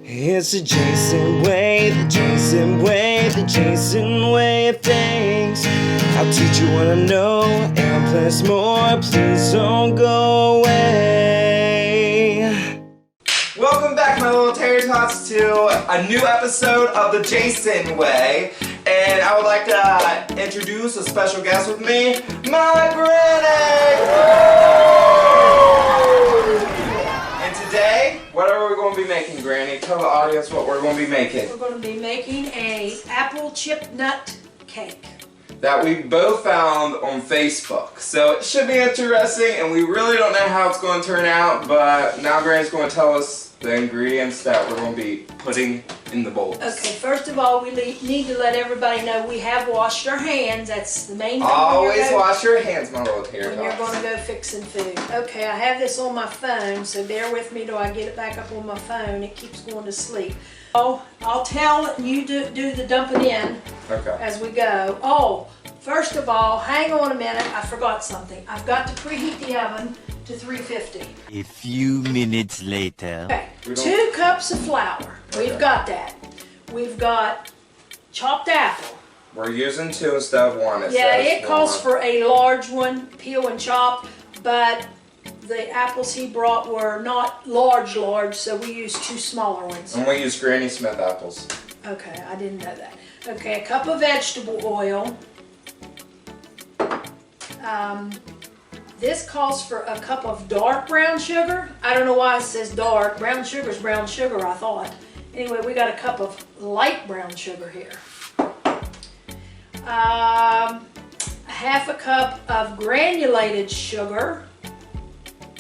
It's the Jason way, the Jason way, the Jason way of things. I'll teach you what I know and plus more. Please don't go away. Welcome back, my little Tatter Tots, to a new episode of the Jason way. And I would like to introduce a special guest with me, my granny! And today, what are we going to be making, Granny? Tell the audience what we're going to be making. We're going to be making a apple chip nut cake that we both found on Facebook. So it should be interesting, and we really don't know how it's going to turn out, but now Granny's going to tell us the ingredients that we're going to be putting in the bowls. Okay, first of all, we need to let everybody know we have washed our hands. That's the main thing. Always wash your hands, my little Tatter Tots. When you're going to go fixing food. Okay, I have this on my phone, so bear with me till I get it back up on my phone. It keeps going to sleep. Oh, I'll tell and you do the dumping in as we go. Oh, first of all, hang on a minute. I forgot something. I've got to preheat the oven to 350. A few minutes later. Okay, 2 cups of flour. We've got that. We've got chopped apple. We're using 2 instead of 1. It calls for a large one, peel and chop, but the apples he brought were not large, so we used 2 smaller ones. And we use Granny Smith apples. Okay, I didn't know that. Okay, a cup of vegetable oil. This calls for a cup of dark brown sugar. I don't know why it says dark. Brown sugar is brown sugar, I thought. Anyway, we got a cup of light brown sugar here. Half a cup of granulated sugar.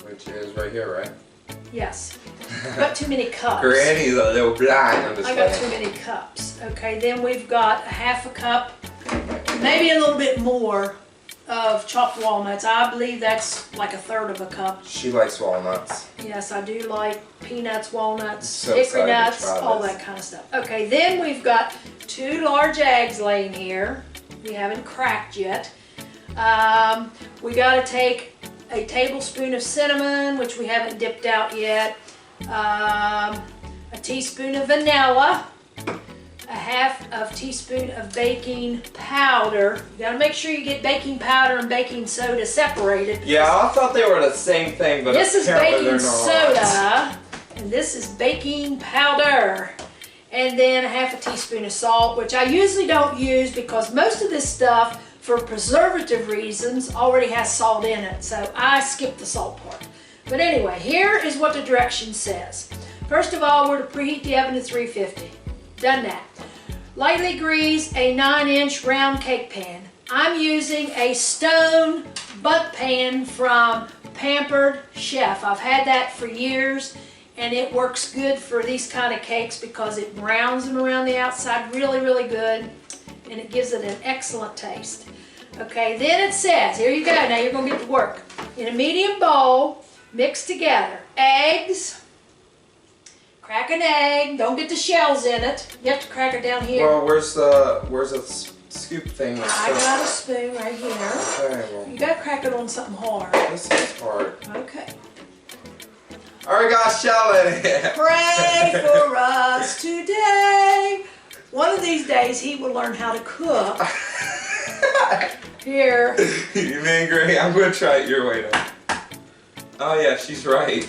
Which is right here, right? Yes. Got too many cups. Granny's a little blind. I got too many cups. Okay, then we've got half a cup, maybe a little bit more, of chopped walnuts. I believe that's like 1/3 of a cup. She likes walnuts. Yes, I do like peanuts, walnuts, So hickory nuts, all that kind of stuff. Okay, then we've got 2 large eggs laying here. We haven't cracked yet. We got to take a tablespoon of cinnamon, which we haven't dipped out yet. A teaspoon of vanilla. A ½ teaspoon of baking powder. You gotta make sure you get baking powder and baking soda separated. Yeah, I thought they were the same thing, but this is baking soda, and this is baking powder. And then a ½ teaspoon of salt, which I usually don't use because most of this stuff, for preservative reasons, already has salt in it, so I skip the salt part. But anyway, here is what the direction says. First of all, we're to preheat the oven to 350. Done that. Lightly grease a 9-inch round cake pan. I'm using a stone butt pan from Pampered Chef. I've had that for years and it works good for these kind of cakes because it browns them around the outside really, really good and it gives it an excellent taste. Okay, then it says, here you go, now you're going to get to work. In a medium bowl, mix together eggs. Crack an egg. Don't get the shells in it. You have to crack it down here. Well, where's the scoop thing? I got a spoon right here. Okay, well, You got to crack it on something hard. this is hard. Okay. Alright, got shell in it. Pray for us today. One of these days he will learn how to cook. Here. You mean, Granny? I'm gonna try it your way now. Oh yeah, she's right.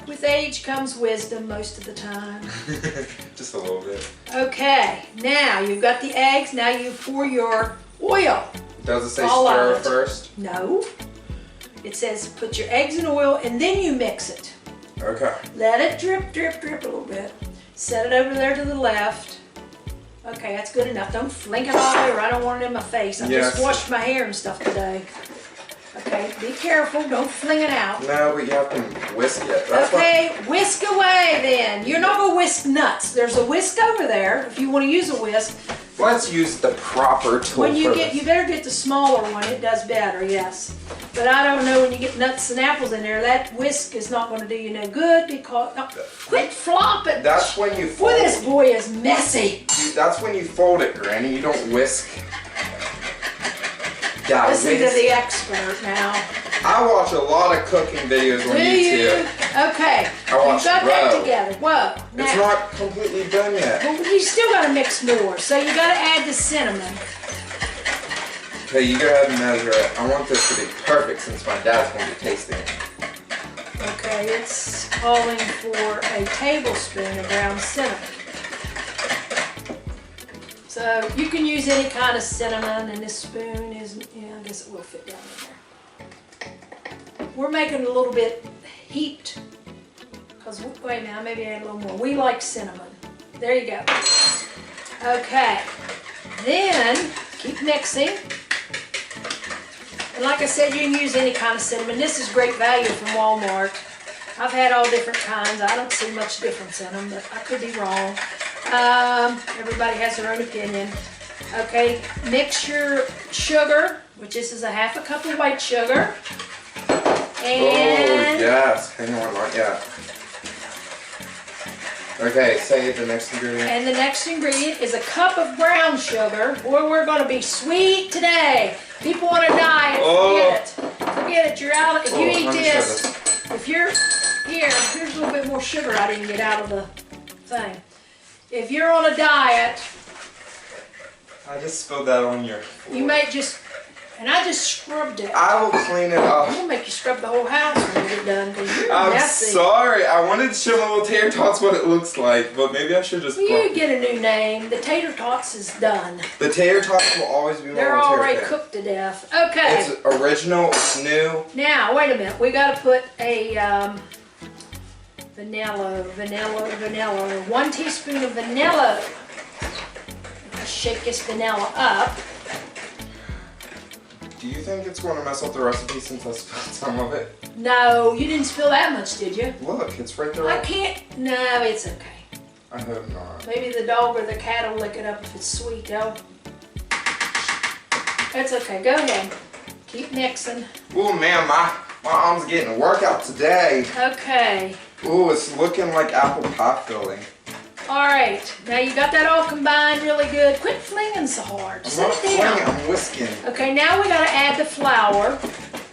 With age comes wisdom most of the time. Just a little bit. Okay, now you've got the eggs. Now you pour your oil. Does it say All stir of it. first? No. It says put your eggs in oil and then you mix it. Okay. Let it drip, drip, drip a little bit. Set it over there to the left. Okay, that's good enough. Don't flink it all over. I don't want it in my face. I just washed my hair and stuff today. Okay, be careful. Don't fling it out. No, but you have to whisk it. That's okay, whisk away then. You're not going to whisk nuts. There's a whisk over there if you want to use a whisk. Let's use the proper tool. When you better get the smaller one. It does better, yes. But I don't know when you get nuts and apples in there, that whisk is not going to do you no good because quit flopping. That's when you fold. Boy, this boy is messy. That's when you fold it, Granny. You don't whisk. Listen to the expert now. I watch a lot of cooking videos on YouTube. Okay, I you watched got that Bro. together. Whoa. It's Now, not completely done yet. well, you still gotta mix more, so you gotta add the cinnamon. Okay, you go ahead and measure it. I want this to be perfect since my dad's going to be tasting it. Okay, it's calling for a tablespoon of ground cinnamon. So you can use any kind of cinnamon, and this spoon is, I guess it will fit down in there. We're making it a little bit heaped, because, wait a minute, maybe add a little more. We like cinnamon. There you go. Okay, then keep mixing. And like I said, you can use any kind of cinnamon. This is great value from Walmart. I've had all different kinds. I don't see much difference in them, but I could be wrong. Everybody has their own opinion. Okay, mix your sugar, which this is a half a cup of white sugar. And oh, yes. Hang on, not yet. Okay, say the next ingredient. And the next ingredient is a cup of brown sugar. Boy, we're going to be sweet today. People want to diet. Forget it. Forget it. You're out. If you eat this, if you're here's a little bit more sugar I didn't get out of the thing. If you're on a diet, I just spilled that on your floor. you may just, and I just scrubbed it. I will clean it I'm up. gonna make you scrub the whole house when you get done, because you're I'm messy. sorry. I wanted to show my little tater tots what it looks like, but maybe I should just. Well, you get a new name. The tater tots is done. The tater tots will always be my They're little tater already tot. cooked to death. Okay. It's original. It's new. Now, wait a minute. We got to put a vanilla. 1 teaspoon of vanilla. Shake this vanilla up. Do you think it's going to mess up the recipe since I spilled some of it? No, you didn't spill that much, did you? Look, it's right there. I can't. No, it's okay. I hope not. Maybe the dog or the cat will lick it up if it's sweet, though. It's okay. Go ahead. Keep mixing. Oh man, my arm's getting a workout today. Okay. Ooh, it's looking like apple pie filling. All right. Now you got that all combined really good. Quit flinging so hard. I'm Sit not it flinging, down. I'm whisking. Okay, now we got to add the flour.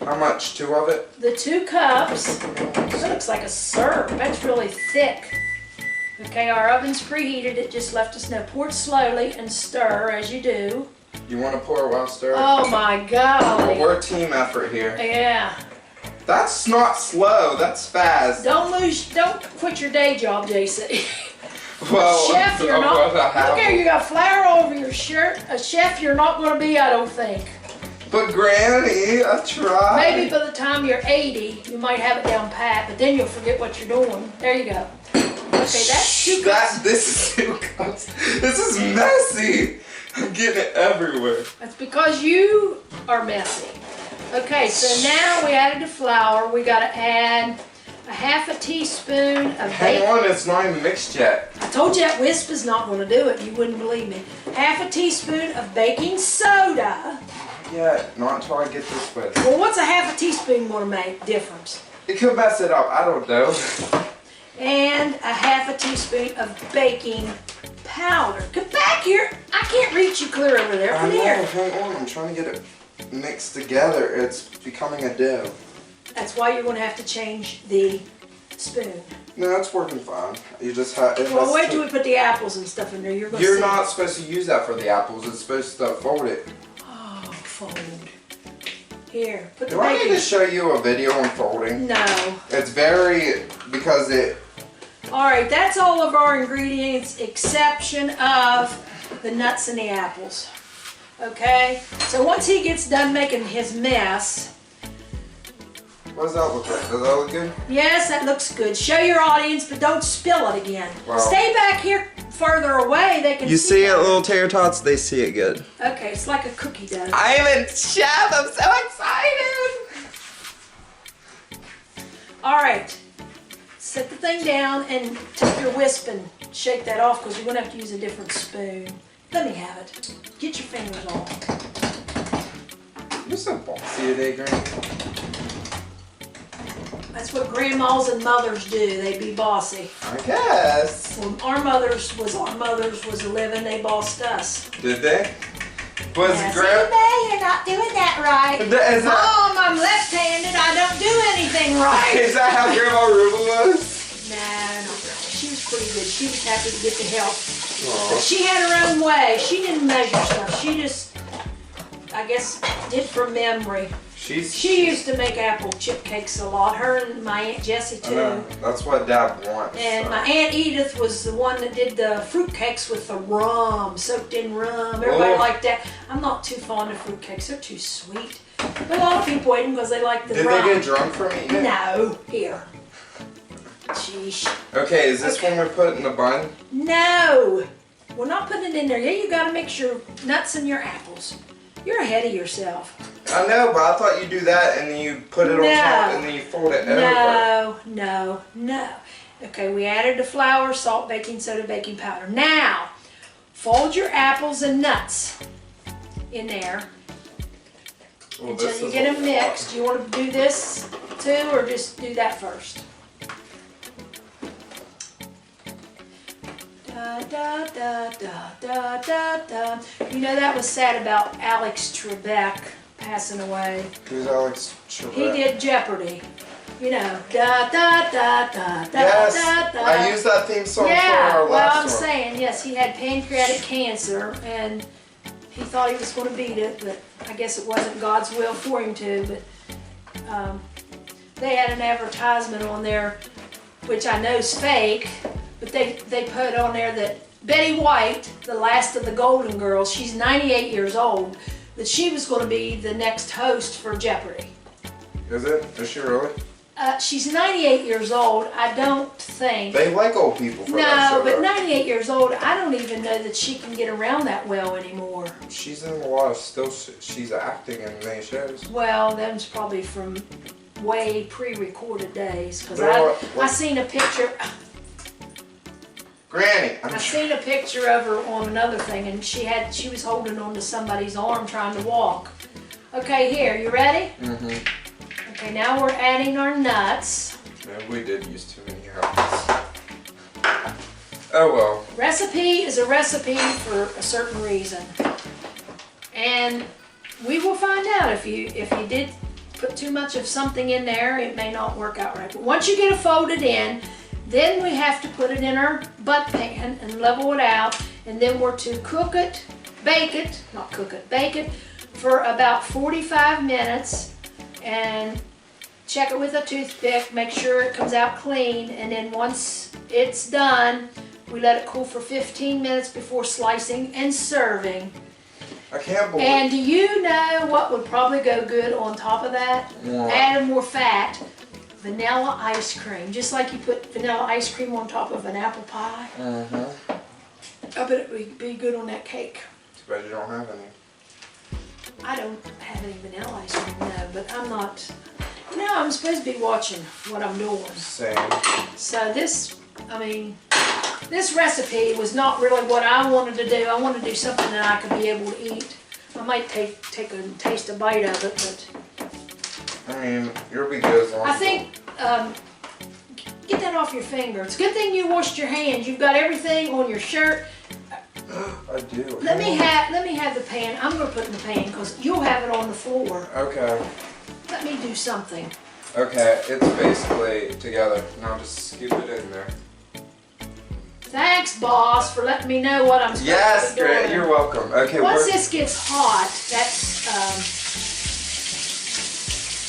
How much? 2 of it? The 2 cups. That looks like a syrup. That's really thick. Okay, our oven's preheated. It just left us know. Pour it slowly and stir as you do. You want to pour it while stirring? Oh my golly. We're a team effort here. Yeah. That's not slow, that's fast. Don't quit your day job, JC. Well, Chef, you're not. Look here, you got flour all over your shirt. A chef, you're not going to be, I don't think. But Granny, I tried. Maybe by the time you're 80, you might have it down pat, but then you'll forget what you're doing. There you go. Okay, that's 2 cups. This is 2 cups. This is messy. I'm getting it everywhere. That's because you are messy. Okay, so now we added the flour. We got to add a half a teaspoon of Hang baking. on, it's not even mixed yet. I told you that wisp is not going to do it. You wouldn't believe me. Half a teaspoon of baking soda. Yeah, not until I get this whisk. Well, what's a half a teaspoon going to make difference? It could mess it up, I don't know. And a half a teaspoon of baking powder. Come back here. I can't reach you clear over there. I Come know, here. hang on, I'm trying to get it mixed together. It's becoming a dough. That's why you're going to have to change the spoon. No, it's working fine. You just have. Well, wait till we put the apples and stuff in there. You're going to You're see. not supposed to use that for the apples. It's supposed to fold it. Oh, fold. Here, put the Do I need baking. to show you a video on folding? No. It's very because it. All right, that's all of our ingredients, exception of the nuts and the apples. Okay? So once he gets done making his mess, What does that look like? Does that look good? yes, that looks good. Show your audience, but don't spill it again. Wow. Stay back here further away. They can see it, little tater tots. They see it good. Okay, it's like a cookie dough. I'm a chef. I'm so excited. All right. Set the thing down and take your wisp and shake that off because you're going to have to use a different spoon. Let me have it. Get your fingers off. You're so bossy today, Granny. That's what grandmas and mothers do. They be bossy. I guess. When our mothers was living, they bossed us. Did they? Was Yeah, Grandma? see, you're not doing that right. Is that, Mom, I'm left-handed. I don't do anything right. is that how Grandma Ruba was? No, not really. She was pretty good. She was happy to get the help. Aw. But she had her own way. She didn't measure stuff. She just, I guess, did from memory. She used to make apple chip cakes a lot. Her and my Aunt Jessie I too. know. That's what Dad wants. And so. my Aunt Edith was the one that did the fruit cakes with the rum, soaked in rum. Everybody Oh. liked that. I'm not too fond of fruit cakes. They're too sweet. But a lot of people ate them because they like the Did rum. they get drunk from eating it? No. Here. Sheesh. Okay, is this one we put in the bun? No. We're not putting it in there. Yeah, you got to mix your nuts and your apples. You're ahead of yourself. I know, but I thought you do that and then you put it on top and then you fold it over. No. Okay, we added the flour, salt, baking soda, baking powder. Now, fold your apples and nuts in there Well, until this you is get a them mixed. Do you want to do this too, or just do that first? Da, da, da, da, da, da, da. You know that was sad about Alex Trebek passing away. Who's Alex Trebek? He did Jeopardy. You know, da da da da da Yes, da da. I used that theme song Yeah, for our well, last I'm one. saying, yes, he had pancreatic cancer, and he thought he was going to beat it, but I guess it wasn't God's will for him to. But they had an advertisement on there, which I know is fake, but they put on there that Betty White, the last of the Golden Girls, she's 98 years old, that she was going to be the next host for Jeopardy. Is it? Is she really? She's 98 years old. I don't think. They like old people for that No, show, but though. 98 years old, I don't even know that she can get around that well anymore. She's in a lot of she's acting in many shows. Well, them's probably from way pre-recorded days, because No, I seen a picture. Granny, I seen a picture of her on another thing, and she was holding on to somebody's arm trying to walk. Okay, here, you ready? Mm-hmm. Okay, now we're adding our nuts. Man, we did use too many helps. Oh well. Recipe is a recipe for a certain reason, and we will find out if you did put too much of something in there, it may not work out right. But once you get it folded in, then we have to put it in our butt pan and level it out, and then we're to bake it for about 45 minutes, and check it with a toothpick, make sure it comes out clean, and then once it's done, we let it cool for 15 minutes before slicing and serving. I can't believe. And do you know what would probably go good on top of that? What? Add more fat. Vanilla ice cream. Just like you put vanilla ice cream on top of an apple pie. Mm-hmm. I bet it would be good on that cake. Too bad you don't have any. I don't have any vanilla ice cream, no, but I'm not. No, I'm supposed to be watching what I'm doing. Same. So this recipe was not really what I wanted to do. I wanted to do something that I could be able to eat. I might take a taste a bite of it, but I mean, you'll be good as long I as think, get that off your finger. It's a good thing you washed your hands. You've got everything on your shirt. I do. Let me have the pan. I'm gonna put it in the pan because you'll have it on the floor. Okay. Let me do something. Okay, it's basically together. Now just scoop it in there. Thanks, boss, for letting me know what I'm supposed Yes, to be doing. great. You're welcome. Okay. Once this gets hot, that's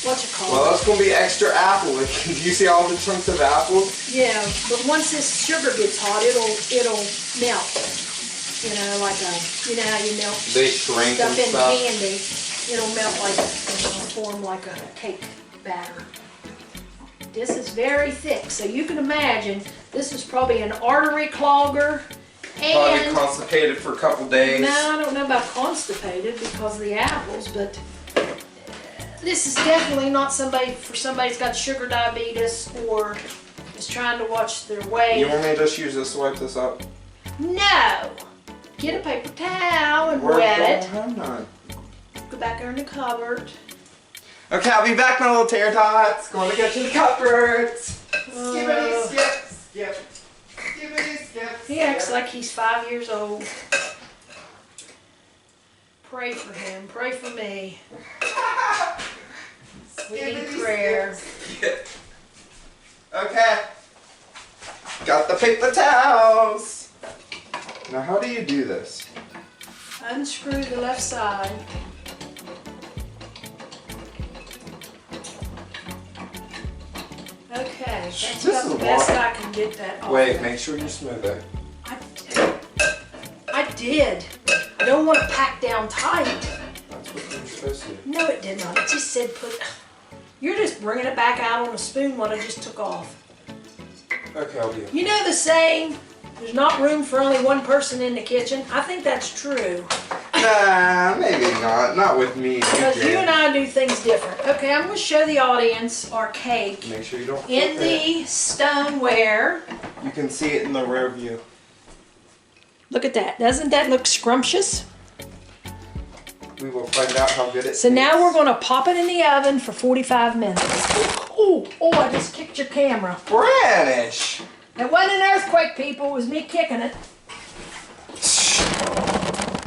what you call Well, it. that's gonna be extra apple. Do you see all the chunks of apple? Yeah, but once this sugar gets hot, it'll melt. You know, like you know how you melt They shrink stuff and in stuff. candy. It'll melt like form like a cake batter. This is very thick, so you can imagine this is probably an artery clogger. Probably And constipated for a couple days. no, I don't know about constipated because of the apples, but this is definitely not for somebody who's got sugar diabetes or is trying to watch their weight. You want me to just use this to wipe this up? No! Get a paper towel and Where wet don't it. have none. Go back there in the cupboard. Okay, I'll be back, my little Tatter Tots. Going to get you the cupboards. Skippity skip, skip. Skippity skip. He acts like he's 5 years old. Pray for him. Pray for me. We need prayer. Okay. Got the paper towels. Now, how do you do this? Unscrew the left side. Okay, that's This about is the best long. I can get that off. Wait, make sure you smooth it. I did. I don't want to pack down tight. That's what you're supposed to do. No, it did not. It just said put. You're just bringing it back out on a spoon what I just took off. Okay, I'll do it. You know the saying, there's not room for only one person in the kitchen? I think that's true. Nah, maybe not. Not with me. Because you and I do things different. Okay, I'm going to show the audience our cake Make sure you don't in flip it. the stoneware. You can see it in the rear view. Look at that. Doesn't that look scrumptious? We will find out how good it So now tastes. we're going to pop it in the oven for 45 minutes. Oh, I just kicked your camera. Branish. It wasn't an earthquake, people. It was me kicking it.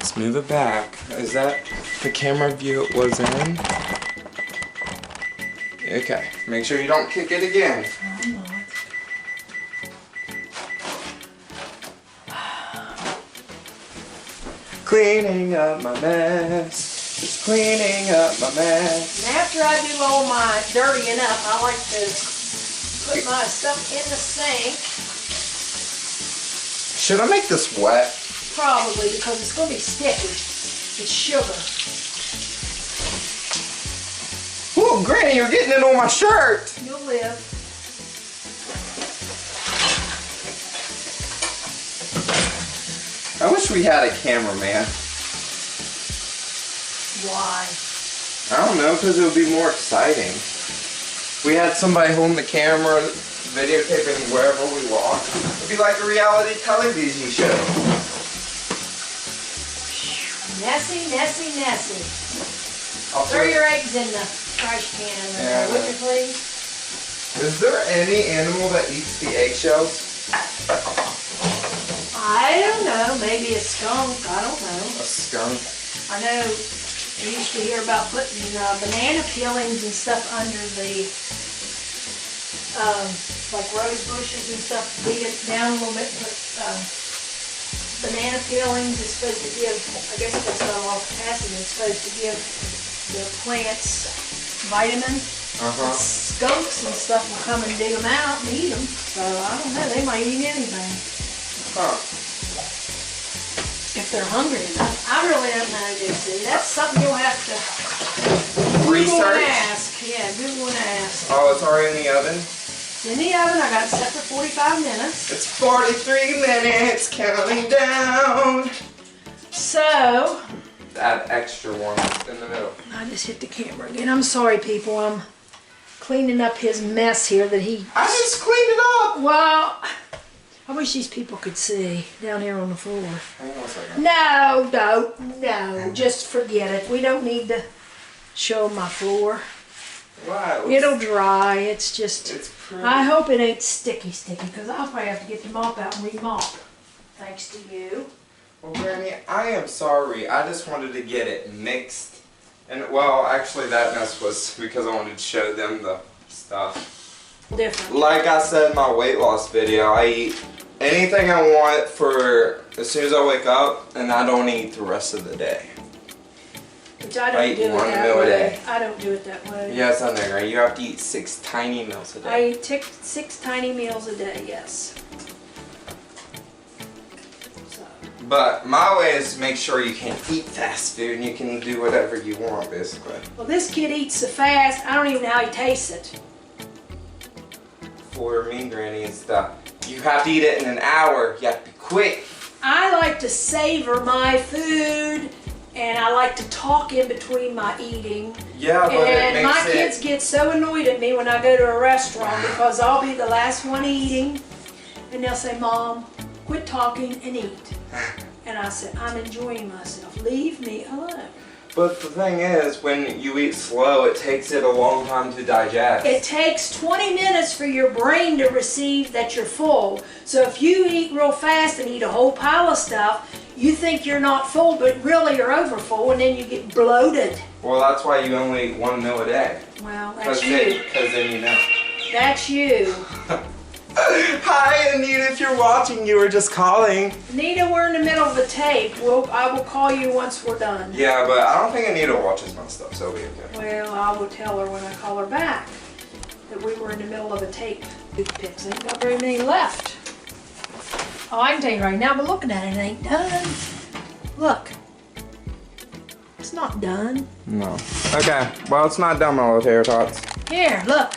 Smooth it back. Is that the camera view it was in? Okay. Make sure you don't kick it again. Cleaning up my mess. Just cleaning up my mess. And after I do all my dirtying up, I like to put my stuff in the sink. Should I make this wet? Probably, because it's going to be sticky. It's sugar. Ooh, Granny, you're getting it on my shirt. You'll live. I wish we had a cameraman. Why? I don't know, because it would be more exciting. We had somebody holding the camera, videotaping wherever we walk. It would be like a reality television show. Messy, messy, messy. I'll Throw your eggs in the trash can in there, Yeah. would you please? Is there any animal that eats the eggshells? I don't know. Maybe a skunk. I don't know. A skunk? I know I used to hear about putting banana peelings and stuff under the, like rose bushes and stuff, dig it down a little bit, put banana peelings is supposed to give, I guess that's not all potassium, it's supposed to give the plants vitamin. Uh-huh. Skunks and stuff will come and dig them out and eat them. So I don't know, they might eat anything. Huh. If they're hungry enough. I really don't know, Dixie. That's something you'll have to Google and Research? ask. Yeah, Google and ask. Oh, it's already in the oven? It's in the oven. I got it set for 45 minutes. It's 43 minutes, counting down. So, That extra one in the middle. I just hit the camera again. I'm sorry, people. I'm cleaning up his mess here that he... I just cleaned it up. Well, I wish these people could see down here on the floor. Hang on a second. No. Just forget it. We don't need to show my floor. Wow. It'll dry. It's just... It's pretty. I hope it ain't sticky, because I'll probably have to get the mop out and re-mop. Thanks to you. Well, Granny, I am sorry. I just wanted to get it mixed. And, well, actually, that mess was because I wanted to show them the stuff. Different. Like I said in my weight loss video, I eat anything I want for as soon as I wake up, and I don't eat the rest of the day. Which I don't I eat do it one that meal a way. day. I don't do it that way. Yes, I know, Granny. You have to eat 6 tiny meals a day. I eat 6 tiny meals a day, yes. So, But my way is to make sure you can eat fast food and you can do whatever you want, basically. well, this kid eats so fast, I don't even know how he tastes it. For me, Granny, it's the you have to eat it in an hour. You have to be quick. I like to savor my food, and I like to talk in between my eating. Yeah, but it And makes my kids get so annoyed at me when I go to a restaurant because I'll be the last one eating, and they'll say, "Mom, quit talking and eat." And I said, "I'm enjoying myself. Leave me alone." But the thing is, when you eat slow, it takes it a long time to digest. It takes 20 minutes for your brain to receive that you're full. So if you eat real fast and eat a whole pile of stuff, you think you're not full, but really you're over full, and then you get bloated. Well, that's why you only eat 1 meal a day. Well, that's you. Because then you know. That's you. Hi, Anita, if you're watching, you were just calling. Anita, we're in the middle of the tape. I will call you once we're done. Yeah, but I don't think Anita watches my stuff, so it'll be okay. Well, I will tell her when I call her back that we were in the middle of a tape. Toothpicks ain't got very many left. Oh, I can tell you right now, but looking at it, it ain't done. Look. It's not done. No. Okay, well, it's not done, my little tater tots. Here, look.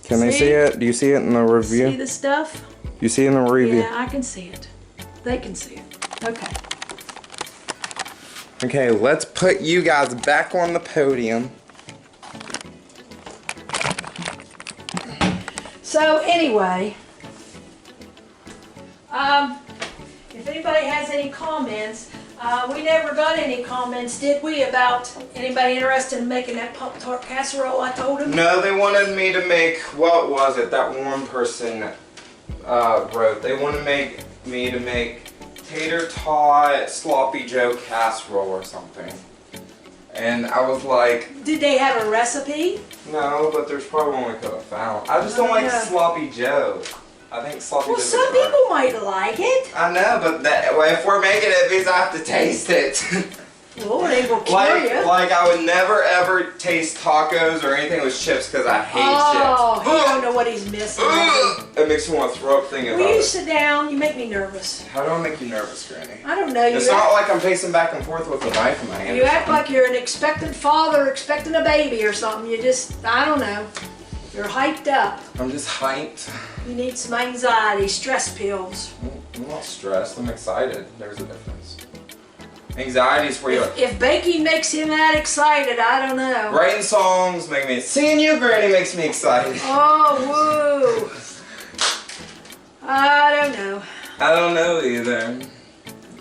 Can they see it? Do you see it in the review? See the stuff? You see it in the review? Yeah, I can see it. They can see it. Okay. Okay, let's put you guys back on the podium. So anyway, if anybody has any comments, we never got any comments, did we, about anybody interested in making that Pop-Tart casserole I told them? No, they wanted me to make, what was it that one person wrote? They wanted me to make tater tot sloppy joe casserole or something. And I was like... Did they have a recipe? No, but there's probably one we could have found. I just don't like sloppy joe. I think sloppy joe. Well, some people might like it. I know, but well, if we're making it, it means I have to taste it. Well, they will kill you. Like I would never ever taste tacos or anything with chips because I hate chips. Oh, he don't know what he's missing. It makes me want to throw up thinking about it. Will you sit down? You make me nervous. How do I make you nervous, Granny? I don't know. It's not like I'm pacing back and forth with a knife in my hand. You act like you're an expectant father expecting a baby or something. You just, I don't know. You're hyped up. I'm just hyped. You need some anxiety, stress pills. I'm not stressed. I'm excited. There's a difference. Anxiety is where you. If baking makes him that excited, I don't know. Writing songs make me. Seeing you, Granny, makes me excited. Oh, woo. I don't know. I don't know either.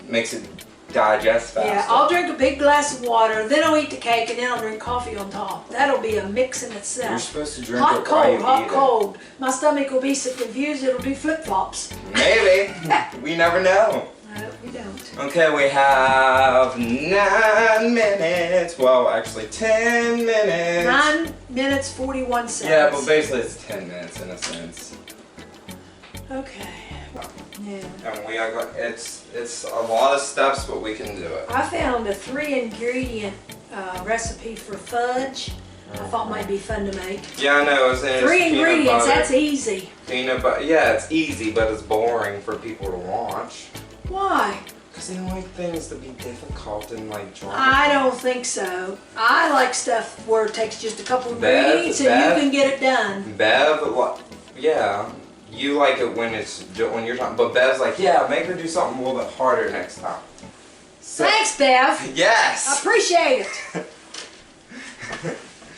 Makes it digest faster. Yeah, I'll drink a big glass of water, then I'll eat the cake, and then I'll drink coffee on top. That'll be a mix in itself. You're supposed to drink hot, it while you hot, eat cold. My stomach will be so confused it'll do flip-flops. Maybe. We never know. No, we don't. Okay, we have 9 minutes. Well, actually 10 minutes. 9 minutes, 41 seconds. Yeah, but basically it's 10 minutes in a sense. Okay. Yeah. And we are it's a lot of steps, but we can do it. I found a 3-ingredient recipe for fudge. I thought might be fun to make. Yeah, I know. It's 3 ingredients, that's easy. Peanut butter. Yeah, it's easy, but it's boring for people to watch. Why? Because they don't like things to be difficult and like drawing. I don't think so. I like stuff where it takes just a couple ingredients and you can get it done. Bev, yeah. You like it when you're talking, but Bev's like, yeah, make her do something a little bit harder next time. So, thanks, Bev. Yes. I appreciate it.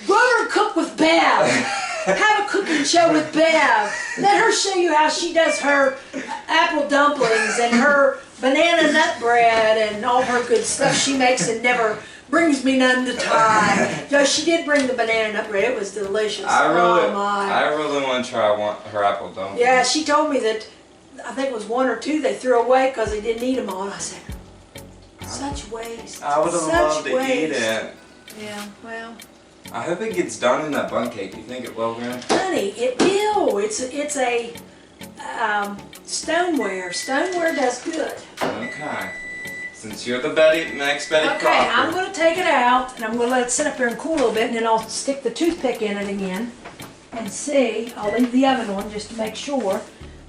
Go over and cook with Bev. Have a cooking show with Bev. Let her show you how she does her apple dumplings and her banana nut bread and all her good stuff she makes and never brings me none to try. No, she did bring the banana nut bread. It was delicious. I my. really want to try her apple dumplings. Yeah, she told me that, I think it was 1 or 2 they threw away because they didn't eat them all. I said, such waste. I would have loved to eat it. Yeah, well. I hope it gets done in that bun cake. You think it will, Granny? Honey, it will. It's a stoneware. Stoneware does good. Okay. Since you're the next Betty Crocker. Okay, I'm going to take it out, and I'm going to let it sit up here and cool a little bit, and then I'll stick the toothpick in it again and see. I'll leave the oven on just to make sure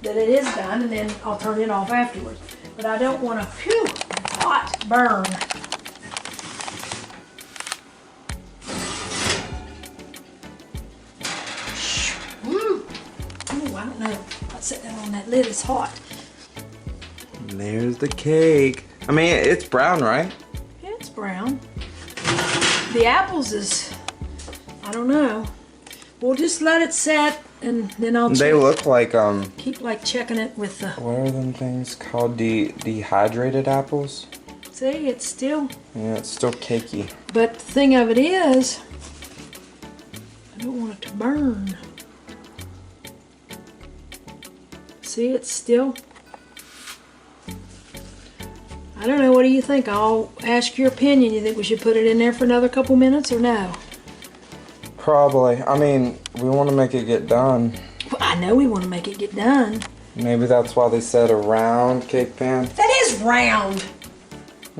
that it is done, and then I'll turn it off afterwards. But I don't want a hot burn. Ooh, I don't know. I'll set that on that lid. It's hot. There's the cake. I mean, it's brown, right? Yeah, it's brown. The apples is, I don't know. We'll just let it set, and then I'll check. They look like, keep like checking it with the. what are them things called? Dehydrated apples? Is See, it's still. Yeah, it's still cakey. But the thing of it is, I don't want it to burn. See, it's still. I don't know, what do you think? I'll ask your opinion. You think we should put it in there for another couple minutes or no? Probably. I mean, we want to make it get done. Well, I know we want to make it get done. Maybe that's why they said a round cake pan. That is round.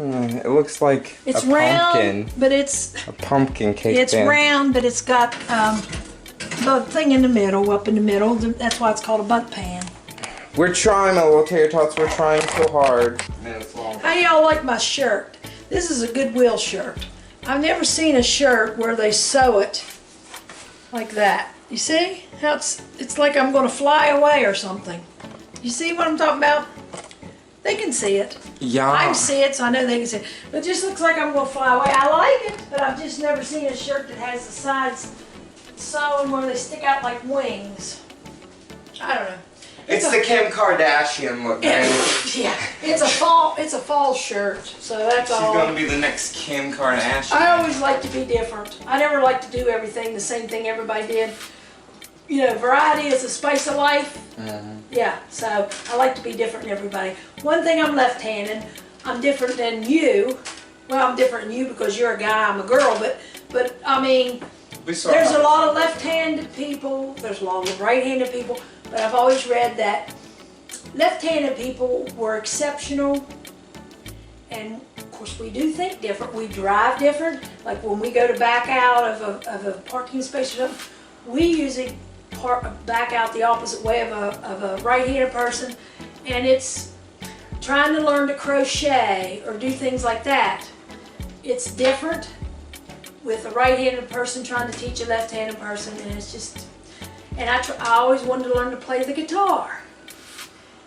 It looks like It's a pumpkin. round, but it's A pumpkin cake it's pan. round, but it's got the thing in the middle, up in the middle. That's why it's called a bunt pan. We're trying, my little tater tots. We're trying so hard. Man, it's long. How y'all like my shirt? This is a Goodwill shirt. I've never seen a shirt where they sew it like that. You see how it's like I'm going to fly away or something. You see what I'm talking about? They can see it. Yeah. I can see it, so I know they can see it. But it just looks like I'm going to fly away. I like it, but I've just never seen a shirt that has the sides sewn where they stick out like wings. I don't know. It's the Kim Kardashian look, man. Yeah, it's a fall shirt, so that's She's all. gonna be the next Kim Kardashian. I always like to be different. I never like to do everything the same thing everybody did. You know, variety is the spice of life. Yeah, so I like to be different than everybody. One thing, I'm left-handed. I'm different than you. Well, I'm different than you because you're a guy, I'm a girl, but I mean, there's a lot of left-handed people, there's a lot of right-handed people, but I've always read that left-handed people were exceptional, and of course we do think different, we drive different. Like when we go to back out of a parking space or something, we usually back out the opposite way of a right-handed person, and it's trying to learn to crochet or do things like that. It's different with a right-handed person trying to teach a left-handed person, and it's just, and I always wanted to learn to play the guitar.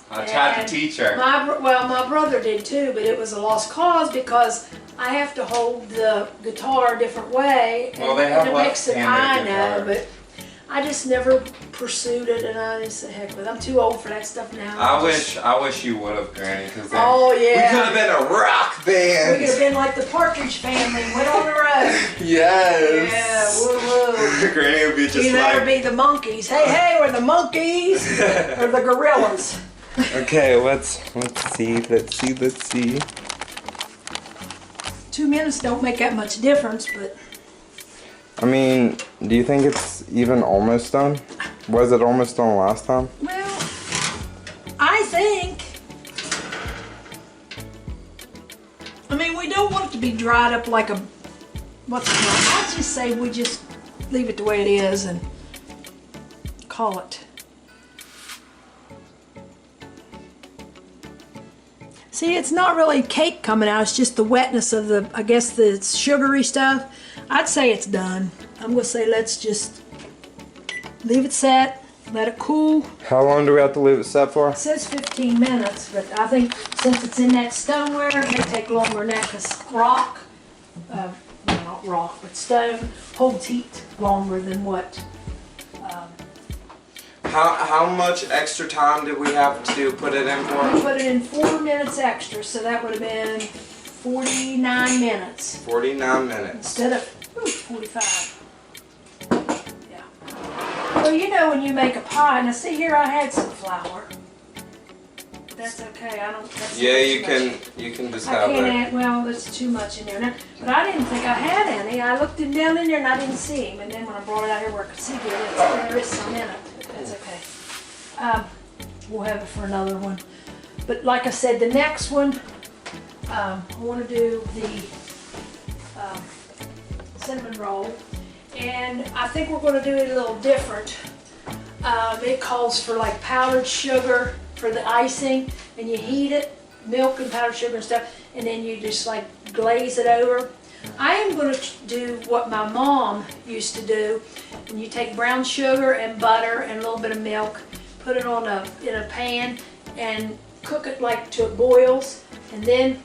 I tried to teach her. My brother did too, but it was a lost cause because I have to hold the guitar a different way, Well, they have and it makes it, left-handed I know, guitar. but I just never pursued it, and I just said, heck with it. I'm too old for that stuff now. I wish you would have, Granny, because then Oh, yeah. we could have been a rock band. We could have been like the Partridge Family, went on the road. Yes. Yeah, woo-woo. Granny would be just You'd like. never be the monkeys. Hey, we're the monkeys or the gorillas. Okay, let's see. 2 minutes don't make that much difference, but I mean, do you think it's even almost done? Was it almost done last time? well, I think. I mean, we don't want it to be dried up like a. What's it called? I'd just say we just leave it the way it is and call it. See, it's not really cake coming out, it's just the wetness of the, I guess, the sugary stuff. I'd say it's done. I'm gonna say let's just leave it set, let it cool. How long do we have to leave it set for? It says 15 minutes, but I think since it's in that stoneware, it may take longer than that because rock, well, not rock, but stone holds heat longer than what. How much extra time did we have to put it in We for? put it in 4 minutes extra, so that would have been 49 minutes. 49 minutes. Instead of 45. Yeah. Well, you know when you make a pie, now see here I had some flour. That's okay, I don't, that's Yeah, not you can just I have can't it. add, well, there's too much in there now. But I didn't think I had any. I looked him down in there and I didn't see him. And then when I brought it out here where I could see there is some in it. That's okay. We'll have it for another one. But like I said, the next one, I want to do the cinnamon roll. And I think we're going to do it a little different. It calls for like powdered sugar for the icing, and you heat it, milk and powdered sugar and stuff, and then you just like glaze it over. I am going to do what my mom used to do, and you take brown sugar and butter and a little bit of milk, put it on in a pan, and cook it like till it boils, and then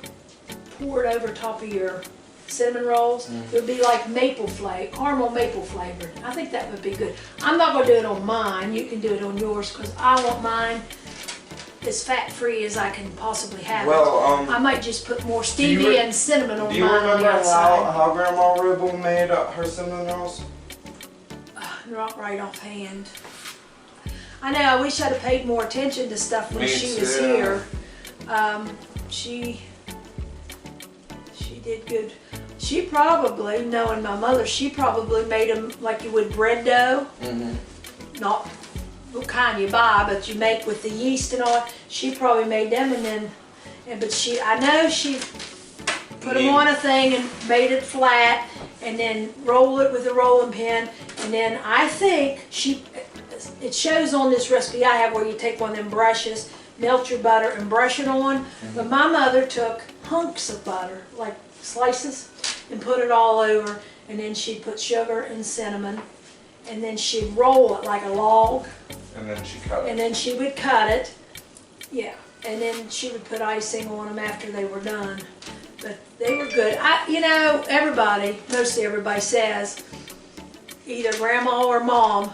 pour it over top of your cinnamon rolls. It would be like caramel maple flavored. I think that would be good. I'm not going to do it on mine. You can do it on yours because I want mine as fat-free as I can possibly have Well, it. I might just put more do you stevia and cinnamon on Do you mine on remember the outside. how Grandma Ribble made her cinnamon rolls? Not right offhand. I know, I wish I'd have paid more attention to stuff when Me she was too. here. She did good. She probably, knowing my mother, she probably made them like you would bread dough. Mm-hmm. Not what kind you buy, but you make with the yeast and all. She probably made them, and then, I know she put them on a thing and made it flat, and then roll it with a rolling pin, and then I think it shows on this recipe I have where you take one of them brushes, melt your butter and brush it on. But my mother took hunks of butter, like slices, and put it all over, and then she'd put sugar and cinnamon, and then she'd roll it like a log. And then she cut it. And then she would cut it, yeah, and then she would put icing on them after they were done. But they were good. Mostly everybody says, either grandma or mom,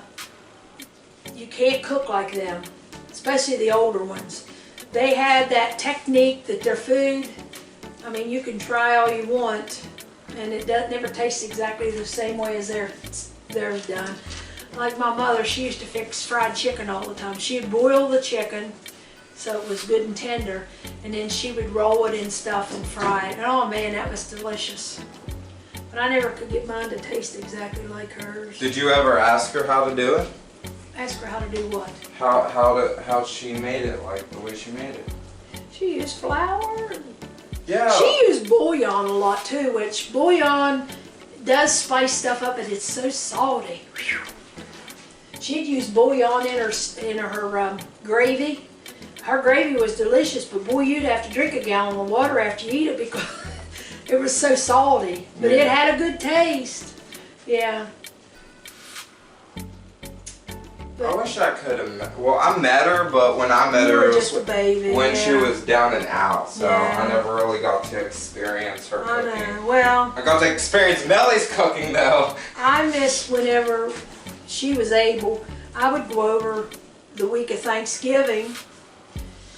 you can't cook like them, especially the older ones. They had that technique that their food, I mean, you can try all you want, and it never tastes exactly the same way as theirs done. Like my mother, she used to fix fried chicken all the time. She'd boil the chicken so it was good and tender, and then she would roll it in stuff and fry it. And oh man, that was delicious. But I never could get mine to taste exactly like hers. Did you ever ask her how to do it? Ask her how to do what? How she made it, like the way she made it? She used flour. Yeah. She used bouillon a lot too, which bouillon does spice stuff up, but it's so salty. Whew. She'd use bouillon in her gravy. Her gravy was delicious, but boy, you'd have to drink a gallon of water after you eat it because it was so salty. But it had a good taste. Yeah. But I wish I could have. Well, I met her, but when I met you her, were it was just a baby. when she yeah. was down and out, so Yeah. I never really got to experience her I cooking. know. Well, I got to experience Mellie's cooking though. I miss whenever she was able. I would go over the week of Thanksgiving,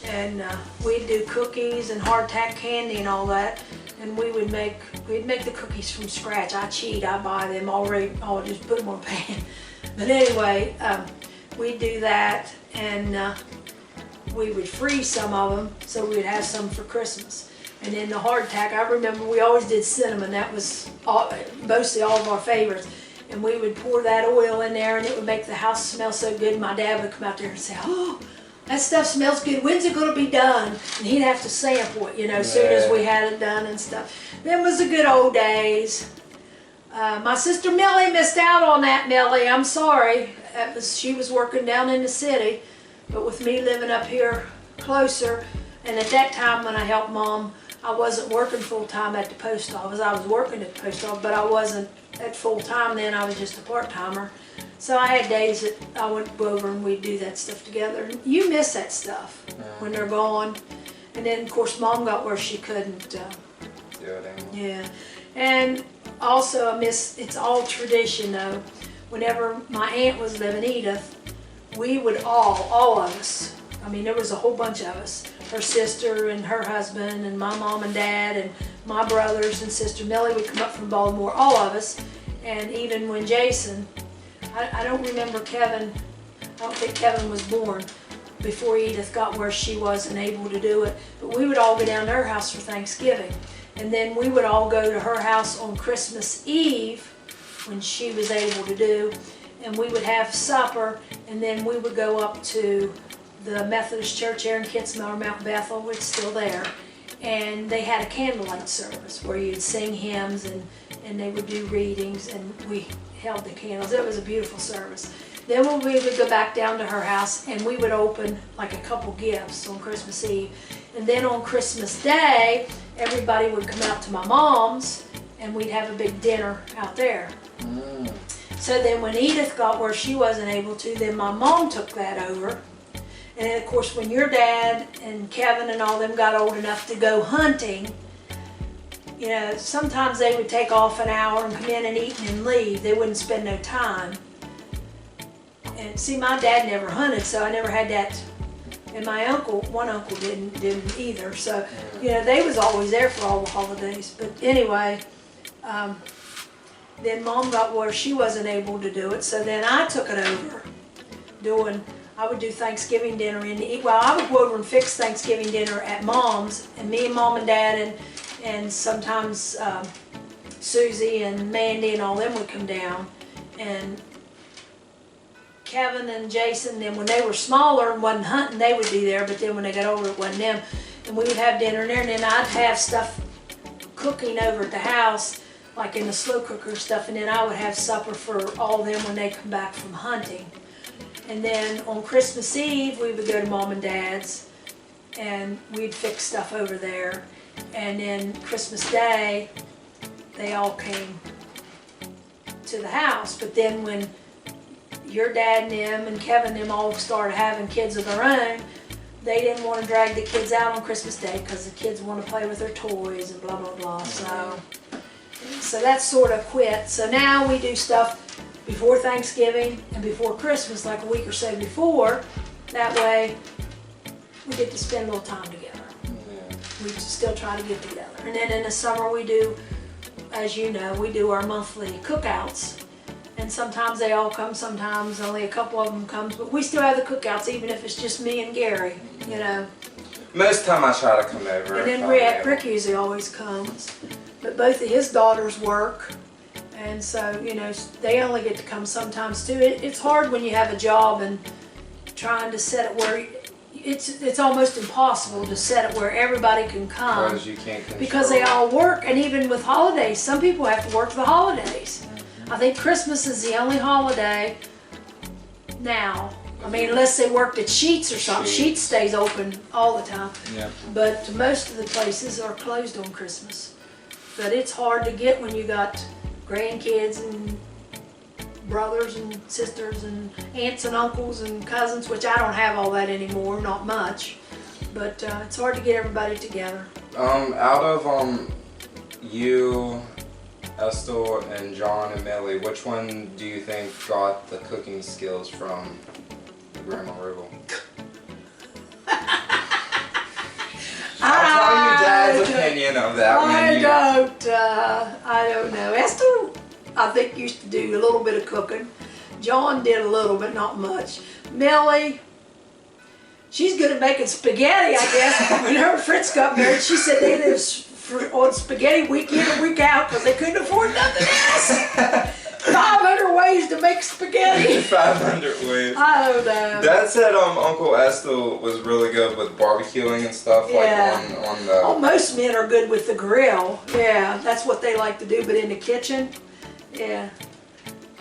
and we'd do cookies and hardtack candy and all that. And we'd make the cookies from scratch. I cheat. I buy them already. I'll just put them on a pan. But anyway, we'd do that, and we would freeze some of them so we'd have some for Christmas. And then the hardtack, I remember we always did cinnamon. That was mostly all of our favorites. And we would pour that oil in there, and it would make the house smell so good. My dad would come out there and say, "Oh, that stuff smells good. When's it going to be done?" And he'd have to sample it, as soon as we had it done and stuff. Them was the good old days. My sister Millie missed out on that, Millie. I'm sorry. She was working down in the city, but with me living up here closer, and at that time when I helped Mom, I wasn't working full-time at the post office. I was working at the post office, but I wasn't at full-time then. I was just a part-timer. So I had days that I would go over and we'd do that stuff together. You miss that stuff when they're gone. And then, of course, Mom got where she couldn't Do it anymore. yeah. And also I miss, it's all tradition though. Whenever my aunt was living, Edith, we would all of us, I mean there was a whole bunch of us, her sister and her husband and my mom and dad and my brothers and sister Millie would come up from Baltimore, all of us. And even when Jason, I don't remember Kevin, I don't think Kevin was born before Edith got where she wasn't able to do it. But we would all go down to her house for Thanksgiving. And then we would all go to her house on Christmas Eve when she was able to do. And we would have supper, and then we would go up to the Methodist Church here in Kitzmiller or Mount Bethel, it's still there. And they had a candlelight service where you'd sing hymns and they would do readings, and we held the candles. It was a beautiful service. Then we would go back down to her house and we would open like a couple gifts on Christmas Eve. And then on Christmas Day, everybody would come out to my mom's and we'd have a big dinner out there. So then when Edith got where she wasn't able to, then my mom took that over. And then of course when your dad and Kevin and all them got old enough to go hunting, sometimes they would take off an hour and come in and eat and leave. They wouldn't spend no time. And see, my dad never hunted, so I never had that And one uncle didn't either. So, you know, they was always there for all the holidays. But anyway, then Mom got where she wasn't able to do it. So then I took it over I would do Thanksgiving dinner I would go over and fix Thanksgiving dinner at Mom's, and me and Mom and Dad and sometimes Susie and Mandy and all them would come down, and Kevin and Jason, then when they were smaller and wasn't hunting, they would be there, but then when they got older, it wasn't them, and we would have dinner there, and then I'd have stuff cooking over at the house, like in the slow cooker stuff, and then I would have supper for all of them when they come back from hunting. And then on Christmas Eve, we would go to Mom and Dad's, and we'd fix stuff over there. And then Christmas Day, they all came to the house. But then when your dad and them and Kevin and them all started having kids of their own, they didn't want to drag the kids out on Christmas Day because the kids want to play with their toys and blah, blah, blah. So that sort of quit. So now we do stuff before Thanksgiving and before Christmas, like a week or so before. That way, we get to spend a little time together. Yeah. We still try to get together. And then in the summer we do, as you know, we do our monthly cookouts. And sometimes they all come, sometimes only a couple of them comes, but we still have the cookouts even if it's just me and Gary, you know. Most of the time I try to come over. And then Rick usually always comes. But both of his daughters work. And so, you know, they only get to come sometimes too. It's hard when you have a job and trying to set it where it's almost impossible to set it where everybody can come. Because you can't control. Because they all work, and even with holidays, some people have to work the holidays. Mm-hmm. I think Christmas is the only holiday now. I mean, unless they worked at Sheetz or something. Sheetz stays open all the time. Yeah. But most of the places are closed on Christmas. But it's hard to get when you got grandkids and brothers and sisters and aunts and uncles and cousins, which I don't have all that anymore, not much. But it's hard to get everybody together. Out of you, Estelle, and John and Millie, which one do you think got the cooking skills from Grandma Riggle? I'll tell you Dad's opinion of that one. I don't know. Esther, I think, used to do a little bit of cooking. John did a little, but not much. Millie, she's good at making spaghetti, I guess. When her and Fritz got married, she said they lived on spaghetti week in and week out because they couldn't afford nothing else. 500 ways to make spaghetti. 500 ways. I don't know. Dad said Uncle Estelle was really good with barbecuing and stuff, like on the... Oh, most men are good with the grill. Yeah, that's what they like to do, but in the kitchen, yeah.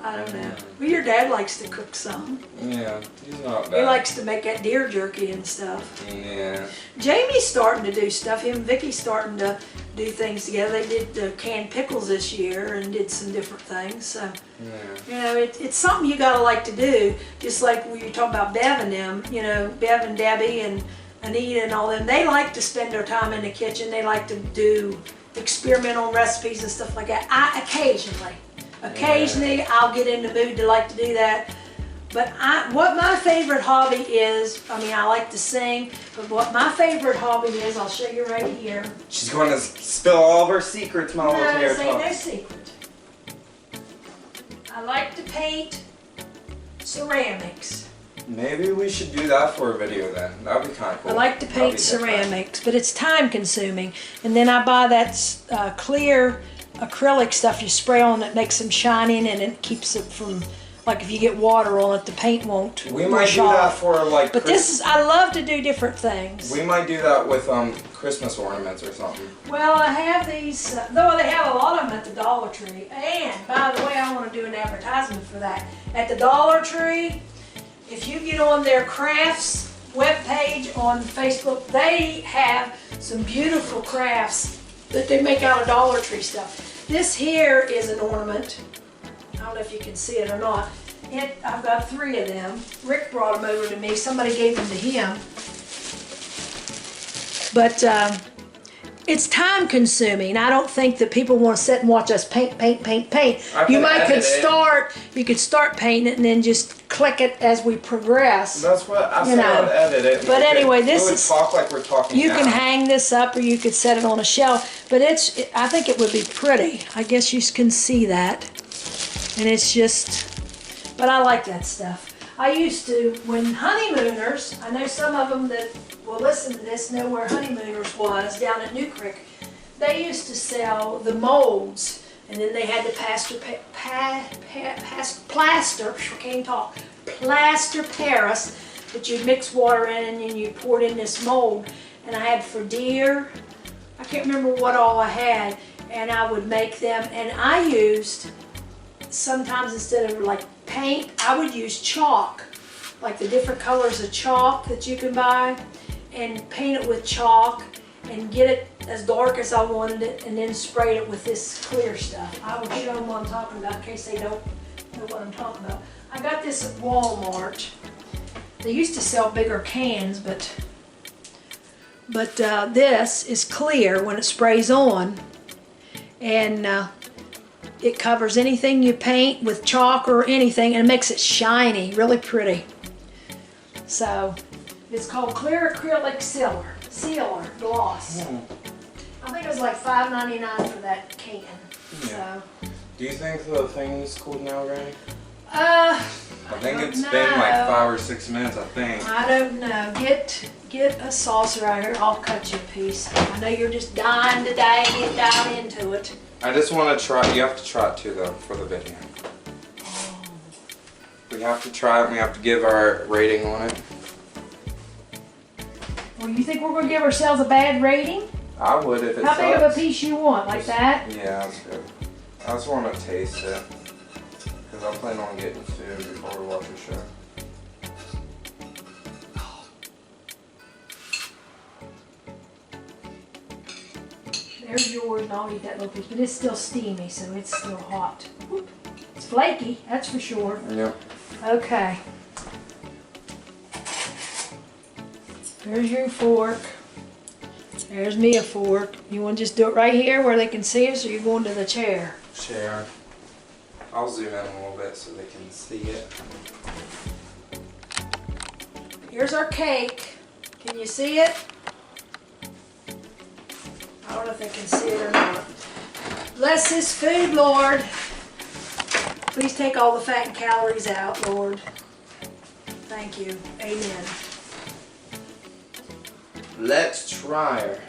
I don't know. Well, your dad likes to cook some. Yeah, he's not bad. He likes to make that deer jerky and stuff. Yeah. Jamie's starting to do stuff. Him and Vicky's starting to do things together. They did the canned pickles this year and did some different things. So, you know, it's something you gotta like to do. Just like when you talk about Bev and them, you know, Bev and Debbie and Anita and all them, they like to spend their time in the kitchen. They like to do experimental recipes and stuff like that. Occasionally, I'll get in the mood to like to do that. But what my favorite hobby is, I mean, I like to sing, but what my favorite hobby is, I'll show you right here. She's going to spill all of her secrets, my little hair. This ain't no secret. I like to paint ceramics. Maybe we should do that for a video then. That would be kind of cool. I like to paint ceramics, but it's time consuming. And then I buy that clear acrylic stuff you spray on that makes them shining, and it keeps it from, like if you get water on it, the paint won't We might do that for like... But I love to do different things. We might do that with Christmas ornaments or something. Well, I have these, though they have a lot of them at the Dollar Tree. And, by the way, I want to do an advertisement for that. At the Dollar Tree, if you get on their crafts webpage on Facebook, they have some beautiful crafts that they make out of Dollar Tree stuff. This here is an ornament. I don't know if you can see it or not. I've got 3 of them. Rick brought them over to me. Somebody gave them to him. But it's time consuming. I don't think that people want to sit and watch us paint. You could start painting it and then just click it as we progress. That's what I You said. I would know. edit it. But anyway, this we would is- talk like we're talking You now. can hang this up or you could set it on a shelf, but I think it would be pretty. I guess you can see that. And it's just, but I like that stuff. I used to, when honeymooners, I know some of them that will listen to this know where honeymooners was down at New Creek. They used to sell the molds, and then they had the plaster Paris that you'd mix water in and then you poured in this mold. And I had for deer, I can't remember what all I had, and I would make them, and I used, sometimes instead of like paint, I would use chalk, like the different colors of chalk that you can buy, and paint it with chalk and get it as dark as I wanted it, and then spray it with this clear stuff. I will show them what I'm talking about in case they don't know what I'm talking about. I got this at Walmart. They used to sell bigger cans, but this is clear when it sprays on, and it covers anything you paint with chalk or anything, and it makes it shiny, really pretty. So it's called Clear Acrylic Sealer Gloss. I think it was like $5.99 for that can. Yeah. So. Do you think the thing's cooled now, Granny? I think don't it's been like know. 5 or 6 minutes, I think. I don't know. Get a saucer out here. I'll cut you a piece. I know you're just dying today and get down into it. I just want to try. You have to try it too, though, for the video. Oh. We have to try it and we have to give our rating on it. Well, you think we're going to give ourselves a bad rating? I would if it How big of a sucks. piece you want? Like that? Yeah, that's good. I just want to taste it. Because I plan on getting food before we watch the show. There's yours, and I'll eat that little piece. But it's still steamy, so it's still hot. Whoop. It's flaky, that's for sure. Yep. Okay. There's your fork. There's me a fork. You want to just do it right here where they can see us, or you going to the chair? Share. I'll zoom in a little bit so they can see it. Here's our cake. Can you see it? I don't know if they can see it or not. Bless this food, Lord. Please take all the fat and calories out, Lord. Thank you. Amen. Let's try her.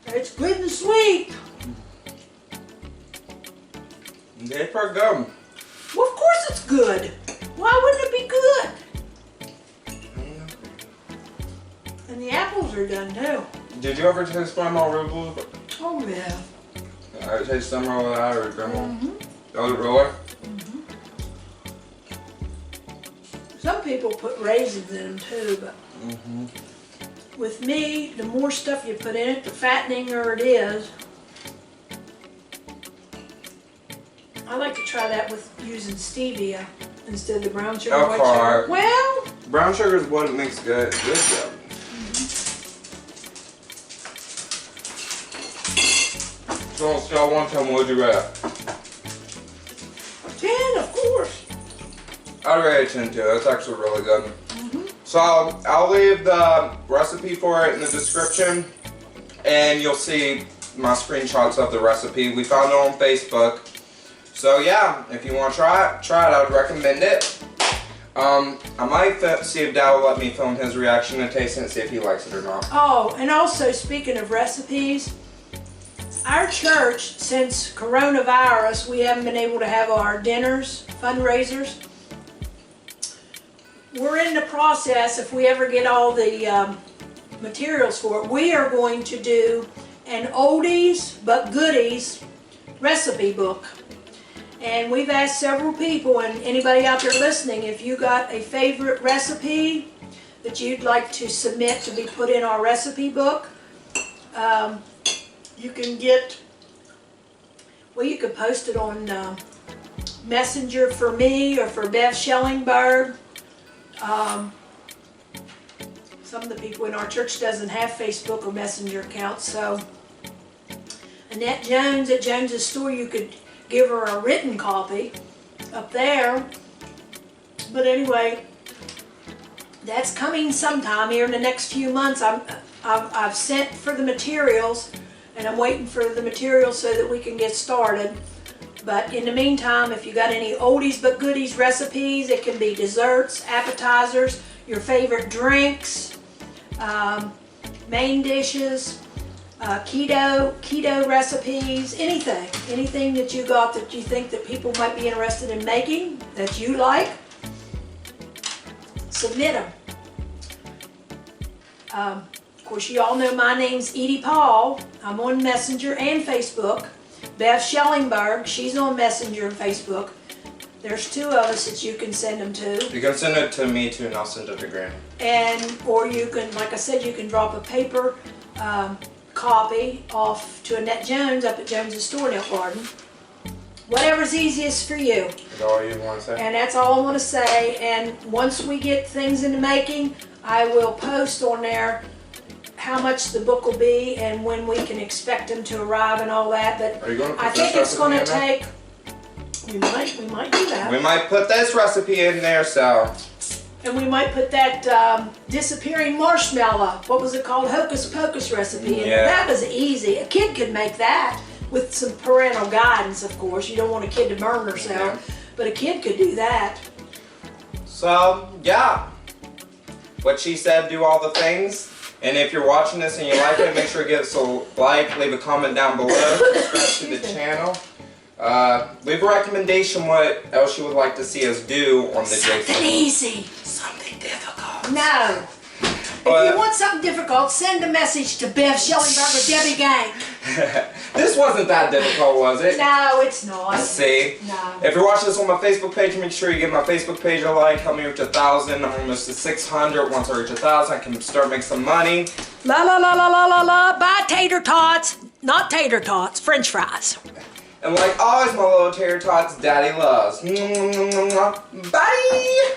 It's good and sweet. They're pretty good. Well, of course it's good. Why wouldn't it be good? And the apples are done too. Did you ever taste Grandma Rubles? Oh yeah. I taste some of that or Grandma. Oh, really? Some people put raisins in them too, but with me, the more stuff you put in it, the fatteninger it is. I like to try that with using stevia instead of the brown sugar, Oh, white car. sugar. Well, Brown sugar is what it makes good job. So on scale 1 to 10, what would you rate? 10, of course. I'd rate it 10 too. That's actually really good. So I'll leave the recipe for it in the description, and you'll see my screenshots of the recipe. We found it on Facebook. So yeah, if you want to try it. I would recommend it. I might see if Dad will let me film his reaction and taste it and see if he likes it or not. Oh, and also speaking of recipes, our church, since coronavirus, we haven't been able to have our dinners, fundraisers. We're in the process, if we ever get all the materials for it, we are going to do an oldies but goodies recipe book. And we've asked several people, and anybody out there listening, if you got a favorite recipe that you'd like to submit to be put in our recipe book, you can get, well, you could post it on Messenger for me or for Bev Schellingberg. Some of the people in our church doesn't have Facebook or Messenger accounts, so Annette Jones at Jones's Store, you could give her a written copy up there. But anyway, that's coming sometime here in the next few months. I've sent for the materials, and I'm waiting for the materials so that we can get started. But in the meantime, if you got any oldies but goodies recipes, it can be desserts, appetizers, your favorite drinks, main dishes, keto recipes, anything that you got that you think that people might be interested in making, that you like, submit them. Of course, you all know my name's Edie Paul. I'm on Messenger and Facebook. Bev Schellingberg, she's on Messenger and Facebook. There's two of us that you can send them to. You can send it to me too, and I'll send it to Graham. Or you can, like I said, you can drop a paper copy off to Annette Jones up at Jones's Store, Neil Garden. Whatever's easiest for you. Is that all you want to say? And that's all I want to say. And once we get things into making, I will post on there how much the book will be and when we can expect them to arrive and all that. But Are you going to put I think this it's going to recipe in there? take. We might do that. We might put this recipe in there, so. And we might put that disappearing marshmallow, what was it called, hocus pocus recipe in there. That was easy. A kid could make that with some parental guidance, of course. You don't want a kid to burn herself, but a kid could do that. So, yeah. What she said, do all the things. And if you're watching this and you like it, make sure to give us a like, leave a comment down below, subscribe to the channel. Leave a recommendation what else you would like to see us do on the Something easy. Something difficult. No. But, if you want something difficult, send a message to Bev Schellingberg or Debbie Gang. This wasn't that difficult, was it? No, it's not. See? No. If you're watching this on my Facebook page, make sure you give my Facebook page a like. Help me reach 1,000. I'm almost to 600. Once I reach 1,000, I can start making some money. La la la la la la la. Buy tater tots. Not tater tots, French fries. And like always, my little tater tots, Daddy loves. Bye!